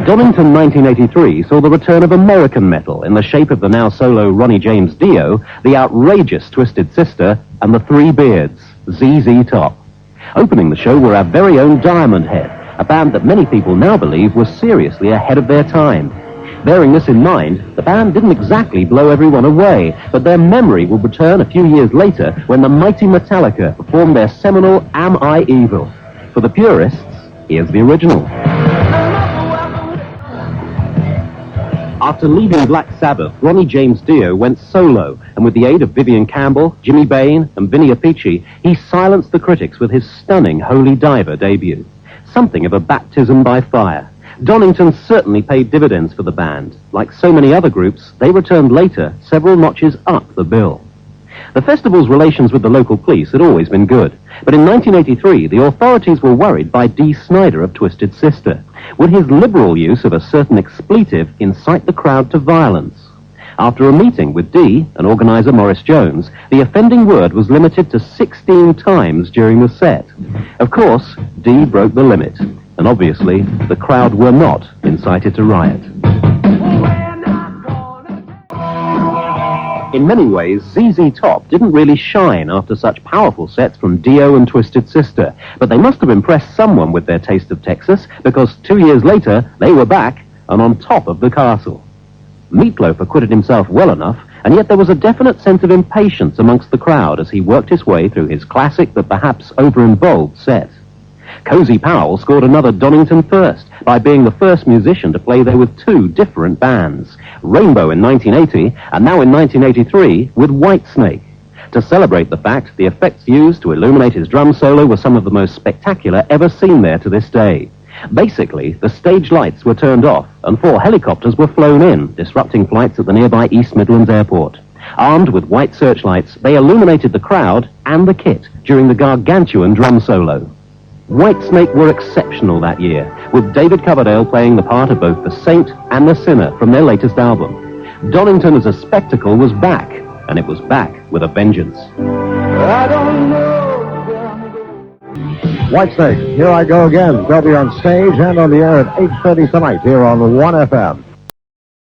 Donington 1983 saw the return of American metal in the shape of the now solo Ronnie James Dio, the outrageous Twisted Sister, and the Three Beards, ZZ Top. Opening the show were our very own Diamond Head, a band that many people now believe was seriously ahead of their time. Bearing this in mind, the band didn't exactly blow everyone away, but their memory would return a few years later when the mighty Metallica performed their seminal Am I Evil? For the purists, here's the original. After leaving Black Sabbath, Ronnie James Dio went solo, and with the aid of Vivian Campbell, Jimmy Bain, and Vinny Appice, he silenced the critics with his stunning Holy Diver debut. Something of a baptism by fire. Donington certainly paid dividends for the band. Like so many other groups, they returned later, several notches up the bill. The festival's relations with the local police had always been good, but in 1983, the authorities were worried by Dee Snider of Twisted Sister. Would his liberal use of a certain expletive incite the crowd to violence? After a meeting with Dee and organizer Morris Jones, the offending word was limited to 16 times during the set. Of course, Dee broke the limit, and obviously, the crowd were not incited to riot. In many ways, ZZ Top didn't really shine after such powerful sets from Dio and Twisted Sister, but they must have impressed someone with their taste of Texas, because 2 years later, they were back and on top of the castle. Meatloaf acquitted himself well enough, and yet there was a definite sense of impatience amongst the crowd as he worked his way through his classic but perhaps over-involved set. Cozy Powell scored another Donington first by being the first musician to play there with two different bands, Rainbow in 1980 and now in 1983 with Whitesnake. To celebrate the fact, the effects used to illuminate his drum solo were some of the most spectacular ever seen there to this day. Basically, the stage lights were turned off and 4 helicopters were flown in, disrupting flights at the nearby East Midlands Airport. Armed with white searchlights, they illuminated the crowd and the kit during the gargantuan drum solo. Whitesnake were exceptional that year, with David Coverdale playing the part of both the saint and the sinner from their latest album. Donington as a spectacle was back, and it was back with a vengeance. I don't know. Whitesnake, Here I Go Again. They'll be on stage and on the air at 8:30 tonight here on 1FM.